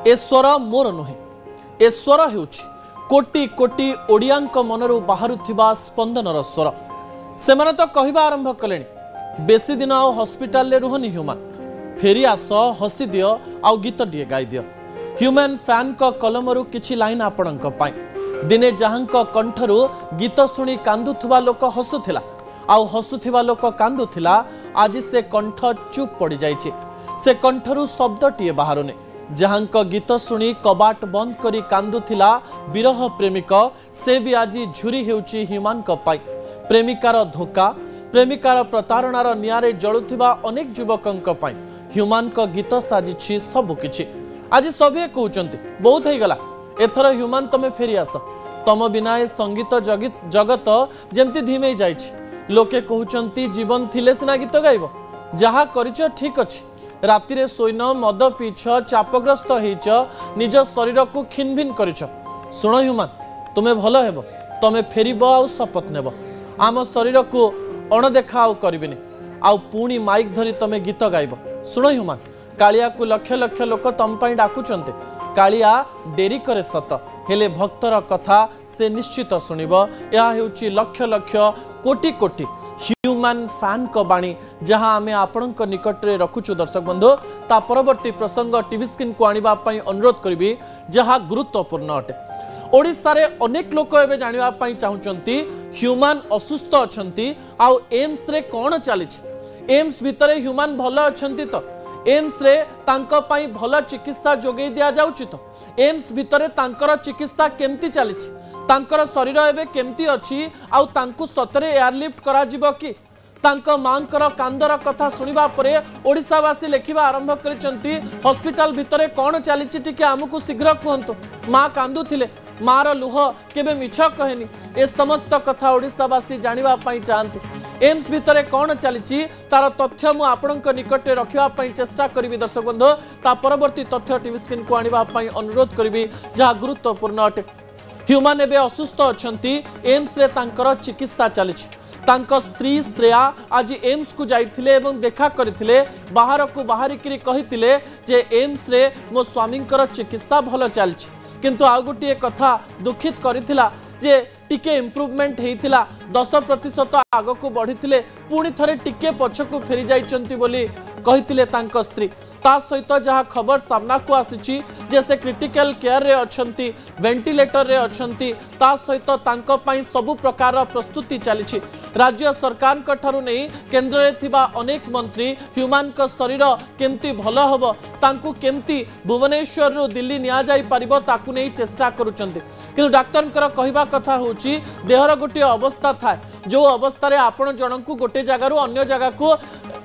ए स्वर मोर नुहे ए स्वर हेउछि कोटी कोटी ओडियांक मनरु बाहरुथिबा स्पंदनर स्वर। सेमाने तो कहबा आरंभ कले बेसी दिन आउ हॉस्पिटल ले रुहनी ह्यूमन फेरी आस हसी दियो आउ गीत टिए गाई दियो। ह्यूमन फैन को कलमरु किछि लाइन आपणक पाई दिने जहांक कंठरु गीत शुणी कांदुथुबा लोक हसुथिला आउ हसुथिबा लोक कांदुथिला। आज से कंठ चुप पड़ जाइछि से कंठरु शब्द टिए बाहरुने जहांक गीत शुणी कबाट बंद करी कांदुथिला विरह प्रेमिक से भी आज झुरी हेउछि ह्यूमन को पाई। प्रेमिकार धोखा प्रेमिकार प्रतारणार नियारे जळुथिबा अनेक युवकंक पाई ह्यूमन को गीत साजिछि सबुकिछि। आज सभे कहउचंती बहुत हे गला एथर ह्यूमन तमे फेरी आस तम बिना ए संगीत जगत जेमती धीमे जाइछि। लोके कहउचंती जीवन थिले सिना गीत गाइबो जहा करिछ ठीक अछि राति रे सोइन मद पीछ चापग्रस्त हेच निज शरीर को खिनभिन करिछ। सुन ह्यूमन तुमे भल हेबो तमे फेरिब आउ शपथ नेब आम शरीर को अणदेखा आउ करिबिनी आउ पुणी माइक धरी तमे गीत गाइब। सुन ह्यूमन कालिया को लक्ष लक्ष लोक तम पई डाकुचंते कालिया डेरी करे सत हेले भक्तर कथा से निश्चित सुनिब। यह हेउछि लक्ष लक्ष कोटी कोटी ह्यूमन फैन को बाणी जहां आमे आपणक निकट रे रखुछु। दर्शक बंधु ता परवर्ती प्रसंग टीवी स्क्रीन को आनिबा पई अनुरोध करिबी जहां गुरुत्वपूर्ण अटे। ओडिसा रे अनेक लोक एबे जानिबा पई चाहुचंती ह्यूमन असुस्थ अछंती आउ एम्स रे कोन चलिछि एम्स भितरे ह्यूमन भल अछंती तो एम्स रे तांको पई भल चिकित्सा जोगै दिया जाउछि तो एम्स भितरे तांकर चिकित्सा केमती चलिछि तांकर शरीर एबे केमती अछि आउ तांकु सतरे एयरलिफ्ट करा जिवो कि तांको मांकर कांदर कथा सुनिबा परे ओडिसावासी लेखिबा आरंभ करिसंती हॉस्पिटल भितरे कोन चलिछि टिके आमुकु शीघ्र कहंतु मां कांदुथिले मार लुह केबे मिछ कहेनी ए समस्त कथा ओडिसावासी जानिबा पई चाहंती। एम्स भितरे कौन चली तार तथ्य मु आपणक निकटे रखिबा पई चेष्टा करिवि। दर्शक बंधु ता परवर्ती तथ्य टीवी स्क्रीन को आनिबा पई अनुरोध करिवि जहा गुरुत्वपूर्ण अटे। ह्यूमन एबे असुस्थ अछंती एम्स रे तांकर चिकित्सा चलिछि। तांको स्त्री श्रेया आज एम्स को जाइथिले एवं देखा करथिले बाहर को बाहरिकरी कहिथिले जे एम्स रे मो स्वामींकर चिकित्सा भल चलछि किंतु आ गोटे कथा दुखित करथिला जे टिके इम्प्रूवमेंट हेइथिला 10% आग को बढ़िथिले पुणी थरे टिके पछकु फेरी जाइचंती बोली कहिथिले तांको स्त्री। ता सहित जहा खबर सामना को आसीची जे से क्रिटिकल केयर रे अछंती वेंटिलेटर रे अछंती ता सहित तांको पई सब प्रकार प्रस्तुति चलिछि। राज्य सरकार का ठारू नहीं केंद्र रे थिबा अनेक मंत्री ह्यूमन को शरीर केमती भल हबो तांकु केमती भुवनेश्वर रु दिल्ली निया जाई परिबो ताकु नहीं चेष्टा करूचंती किंतु डाक्टर कहवा कथा होची देहर गोटे अवस्था थाए जो अवस्था रे आपण जनकु गोटे जगार अन्य जगह को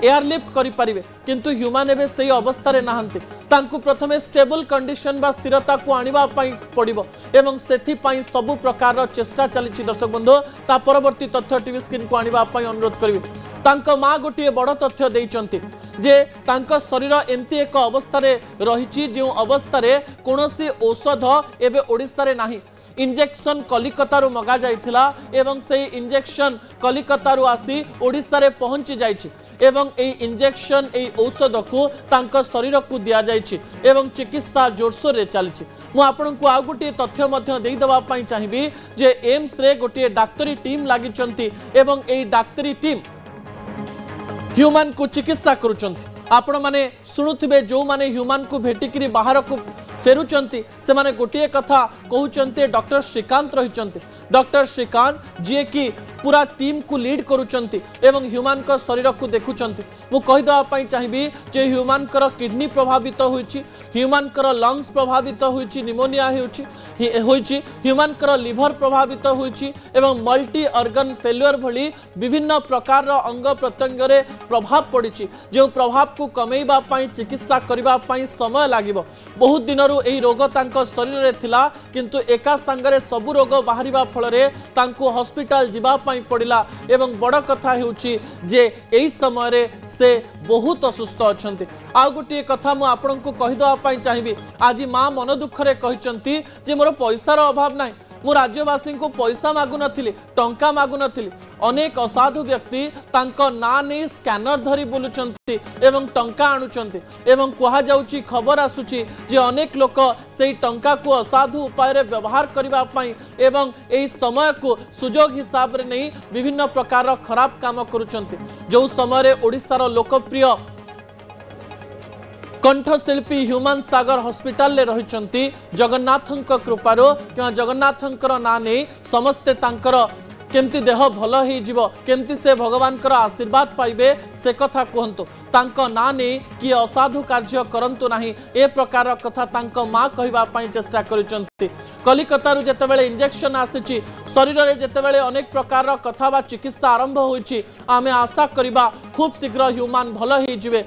एयरलिफ्ट करि परिबे किंतु ह्यूमन एबे सही अवस्था रे नाहंती तांकु प्रथमे स्टेबल कंडीशन बा स्थिरता को आनिबा पई पड़िबो एवं सेथि पई सब प्रकार चेष्टा चलिछि। दर्शक बंधु ता परवर्ती तथ्य टीवी स्क्रीन को आनिबा पई अनुरोध करिवि। तांको मां गोटे बड़ तथ्य देइचंती जे तांको शरीर एमती एक अवस्था रे रहिछि जे अवस्था रे कोनोसी औषध एबे ओडिसा रे नाही। इंजेक्शन कलिकतारू मगा जाइथिला एवं से इंजेक्शन कलिकतारू आसी ओडिसा रे पहुंची जाइछि एवं ए इंजेक्शन ए औषध को तांको शरीर को दिया जाइछि एवं चिकित्सा जोरसोर रे चलिछि। मु आपनकु आ गोटे तथ्य मध्य देई दबा पई चाहिबी जे एम्स रे गोटे डाक्टरी टीम लागिचंती एवं ए डाक्टरी टीम ह्यूमन को चिकित्सा करूचंती। आपण माने सुनुथिबे जो माने ह्यूमन को भेटिकरी बाहर को फेरुचंती से माने गोटे कथा कहउचंती डॉक्टर श्रीकांत रहिचंती। डॉक्टर श्रीकांत जी की पूरा टीम को लीड करूचंती एवं ह्यूमन का शरीर को देखुचंती। मु कहि दबा पई चाहिबी जे ह्यूमन कर किडनी प्रभावित होइछि ह्यूमन कर लंग्स प्रभावित होइछि निमोनिया होइछि ह्यूमन कर लिवर प्रभावित होइछि एवं मल्टी ऑर्गन फेल्युअर भली विभिन्न प्रकार अंग प्रत्यंग रे प्रभाव पड़िछि जो प्रभाव को कमेइबा पई चिकित्सा करिबा पई समय लागिबो। बहुत दिनरु एही रोग तांको शरीर रे थिला किंतु एका संगरे सब रोग बाहरिबा फलरे तांको हॉस्पिटल जिबा पई पड़िला एवं बड़ कथा हेउछि जे एही समय रे से बहुत असुस्थ अछंती। आ गोटे कथा मु आपनकु कहि दवा पई चाहिबी आज मां मन दुख रे कहिचंती जे मोर पैसार अभाव नाही मु राज्यवासी को पैसा मागु नथिली टंका मागु नथिली अनेक असाधु व्यक्ति तांको ना नहीं स्कैनर धरी बुलुचंती एवं टंका आणुचंती एवं कहा जाउची खबर आसुची जे अनेक लोक सेही टंका को असाधु उपाय रे व्यवहार करिबा पई एवं एही समय को सुजोग हिसाब रे नहीं विभिन्न प्रकार खराब काम करुचंती जो समय रे ओडिसार लोकप्रिय कंठशिल्पी ह्यूमन सागर हॉस्पिटल ले रहिचंती जगन्नाथंक कृपारो कि जगन्नाथंकर ना नहीं समस्ते तांकर केमती देह भल हो जीवो केमती से भगवान आशीर्वाद पाइबे से कथा कहतु तांको ना नहीं कि असाधु कार्य करंतु नाही ए प्रकार कथा तांको मां कहबा पई चेष्टा करिसंती कलिकता रु जेतेबेले इंजेक्शन आसीची शरीर रे जेतेबेले अनेक प्रकार कथा बा चिकित्सा आरंभ होईची आमे आशा करिबा खूब शीघ्र ह्यूमन भल हो जिवे।